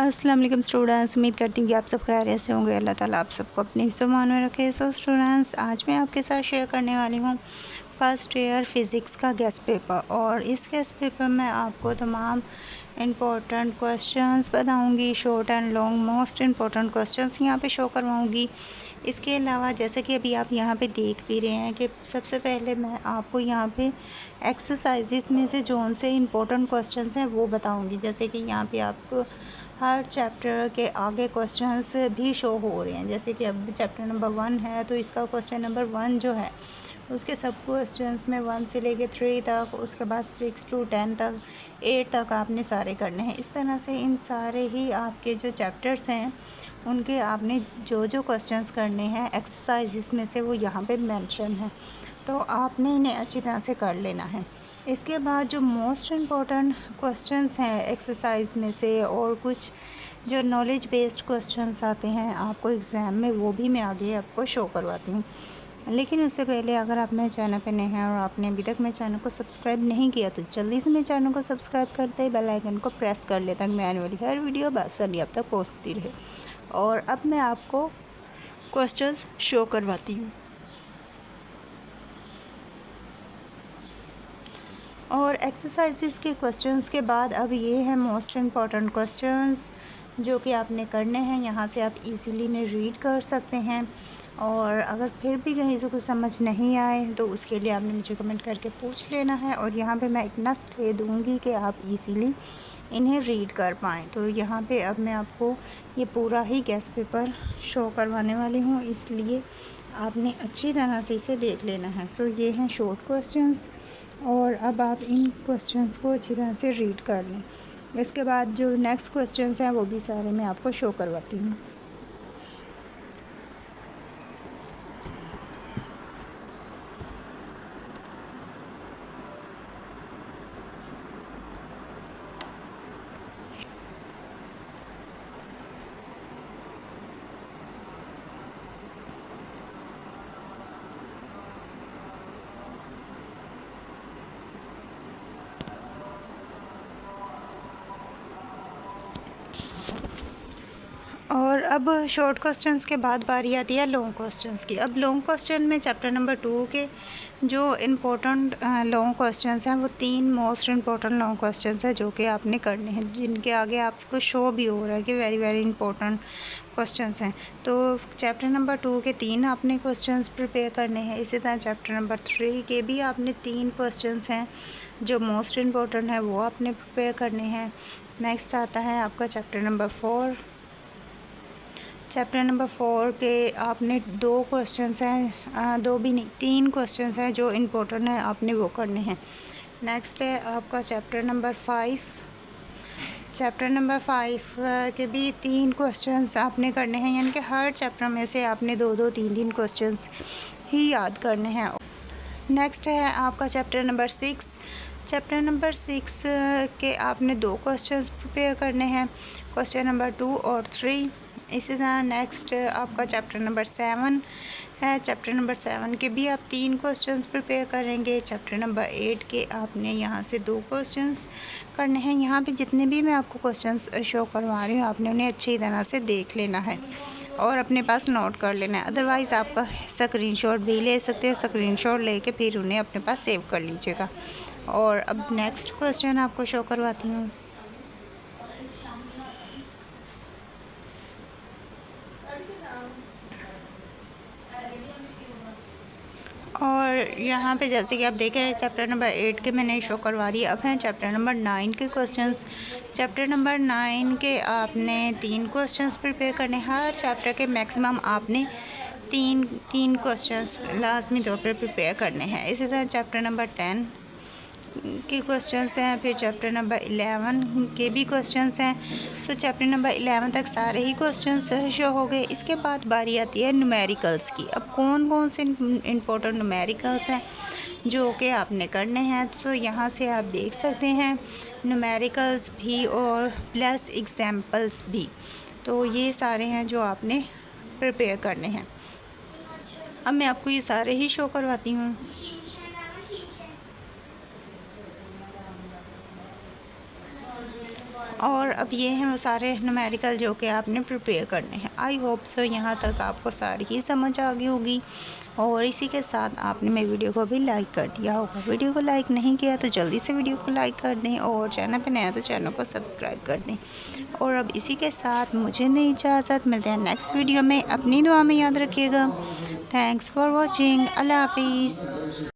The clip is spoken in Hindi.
अस्सलाम वालेकुम स्टूडेंट्स, उम्मीद करती हूँ कि आप सब खैरियत से होंगे। अल्लाह ताला आप सबको अपने ईमान में रखे। सो स्टूडेंट्स, आज मैं आपके साथ शेयर करने वाली हूँ फर्स्ट ईयर फ़िज़िक्स का गेस्ट पेपर। और इस गेस्ट पेपर में आपको तमाम इम्पोर्टेंट क्वेश्चंस बताऊँगी, short and long most important questions यहाँ पे शो करवाऊँगी। इसके अलावा जैसे कि अभी आप यहाँ पे देख भी रहे हैं कि सबसे पहले मैं आपको यहाँ पे एक्सरसाइजेस में से जोन से इम्पोर्टेंट क्वेश्चंस हैं वो बताऊँगी। जैसे कि यहाँ पे आपको हर चैप्टर के आगे क्वेश्चंस भी शो हो रहे हैं। जैसे कि अब चैप्टर नंबर 1 है तो इसका क्वेश्चन नंबर 1 जो है उसके सब क्वेश्चंस में 1 से लेके 3 तक, उसके बाद 6 to 10 तक, 8 तक आपने सारे करने हैं। इस तरह से इन सारे ही आपके जो चैप्टर्स हैं उनके आपने जो जो क्वेश्चंस करने हैं एक्सरसाइजेस में से वो यहाँ पे मेंशन है, तो आपने इन्हें अच्छी तरह से कर लेना है। इसके बाद जो मोस्ट इम्पॉर्टेंट क्वेश्चंस हैं एक्सरसाइज में से और कुछ जो नॉलेज बेस्ड क्वेश्चंस आते हैं आपको एग्ज़ाम में, वो भी मैं आगे आपको शो करवाती हूँ। लेकिन उससे पहले अगर आप मेरे चैनल पे नए हैं और आपने अभी तक मेरे चैनल को सब्सक्राइब नहीं किया तो जल्दी से मेरे चैनल को सब्सक्राइब करते ही बेल आइकन को प्रेस कर ले ताकि मैं आने वाली हर वीडियो बासानी आप तक पहुँचती रहे। और अब मैं आपको क्वेश्चंस शो करवाती हूँ। और एक्सरसाइजेस के क्वेश्चंस के बाद अब ये है मोस्ट इम्पॉर्टेंट क्वेश्चंस जो कि आपने करने हैं। यहाँ से आप इजीली इन्हें रीड कर सकते हैं। और अगर फिर भी कहीं से कुछ समझ नहीं आए तो उसके लिए आपने मुझे कमेंट करके पूछ लेना है। और यहाँ पे मैं इतना स्टे दूँगी कि आप इजीली इन्हें रीड कर पाएँ। तो यहाँ पे अब मैं आपको ये पूरा ही गेस्ट पेपर शो करवाने वाली हूँ, इसलिए आपने अच्छी तरह से इसे देख लेना है। सो ये हैं शॉर्ट क्वेश्चंस और अब आप इन क्वेश्चंस को अच्छी तरह से रीड कर लें। इसके बाद जो नेक्स्ट क्वेश्चंस हैं वो भी सारे मैं आपको शो करवाती हूँ। और अब शॉर्ट क्वेश्चंस के बाद बारी आती है लॉन्ग क्वेश्चंस की। अब लॉन्ग क्वेश्चन में चैप्टर नंबर 2 के जो इम्पोर्टेंट लॉन्ग क्वेश्चंस हैं वो 3 मोस्ट इम्पोर्टेंट लॉन्ग क्वेश्चंस हैं जो कि आपने करने हैं, जिनके आगे आपको शो भी हो रहा है कि वेरी वेरी इंपॉर्टेंट क्वेश्चंस हैं। तो चैप्टर नंबर 2 के 3 आपने क्वेश्चंस प्रिपेयर करने हैं। इसी तरह चैप्टर नंबर 3 के भी आपने 3 क्वेश्चंस हैं जो मोस्ट इम्पोर्टेंट है वो आपने प्रिपेयर करने हैं। नेक्स्ट आता है आपका चैप्टर नंबर 4। चैप्टर नंबर 4 के आपने 2 क्वेश्चंस हैं, 2 भी नहीं 3 क्वेश्चंस हैं जो इम्पोर्टेंट है, आपने वो करने हैं। नेक्स्ट है आपका चैप्टर नंबर 5। चैप्टर नंबर 5 के भी 3 क्वेश्चंस आपने करने हैं, यानी कि हर चैप्टर में से आपने 2-2, 3-3 क्वेश्चंस ही याद करने हैं। नेक्स्ट है आपका चैप्टर नंबर 6। चैप्टर नंबर 6 के आपने 2 क्वेश्चंस प्रिपेयर करने हैं, क्वेश्चन नंबर 2 और 3। इसी तरह नेक्स्ट आपका चैप्टर नंबर 7 है। चैप्टर नंबर 7 के भी आप 3 क्वेश्चंस प्रिपेयर करेंगे। चैप्टर नंबर 8 के आपने यहाँ से 2 क्वेश्चंस करने हैं। यहाँ पे जितने भी मैं आपको क्वेश्चंस शो करवा रही हूँ आपने उन्हें अच्छी तरह से देख लेना है और अपने पास नोट कर लेना है। अदरवाइज़ आपका स्क्रीनशॉट भी ले सकते हैं, स्क्रीनशॉट लेके फिर उन्हें अपने पास सेव कर लीजिएगा। और अब नेक्स्ट क्वेश्चन आपको शो करवाती हूँ। और यहाँ पे जैसे कि आप देखें चैप्टर नंबर 8 के मैंने शो करवा दिए। अब हैं चैप्टर नंबर 9 के क्वेश्चंस। चैप्टर नंबर 9 के आपने 3 क्वेश्चंस प्रिपेयर करने। हर चैप्टर के मैक्सिमम आपने 3 क्वेश्चंस लाजमी तौर पर प्रिपेयर करने हैं। इसी तरह चैप्टर नंबर 10 के क्वेश्चंस हैं, फिर चैप्टर नंबर 11 के भी क्वेश्चंस हैं। सो चैप्टर नंबर 11 तक सारे ही क्वेश्चंस शो हो गए। इसके बाद बारी आती है न्यूमेरिकल्स की। अब कौन कौन से इंपॉर्टेंट न्यूमेरिकल्स हैं जो कि आपने करने हैं, तो यहाँ से आप देख सकते हैं न्यूमेरिकल्स भी और प्लस एग्जाम्पल्स भी। तो ये सारे हैं जो आपने प्रिपेयर करने हैं। अब मैं आपको ये सारे ही शो करवाती हूँ। और अब ये हैं वो सारे न्यूमेरिकल जो कि आपने प्रिपेयर करने हैं। आई होप सो यहाँ तक आपको सारी ही समझ आ गई होगी। और इसी के साथ आपने मेरी वीडियो को भी लाइक कर दिया होगा। वीडियो को लाइक नहीं किया तो जल्दी से वीडियो को लाइक कर दें, और चैनल पे नया तो चैनल को सब्सक्राइब कर दें। और अब इसी के साथ मुझे नहीं इजाज़त, मिलते हैं नेक्स्ट वीडियो में। अपनी दुआ में याद रखिएगा। Thanks for watching. अल्लाह हाफिज़।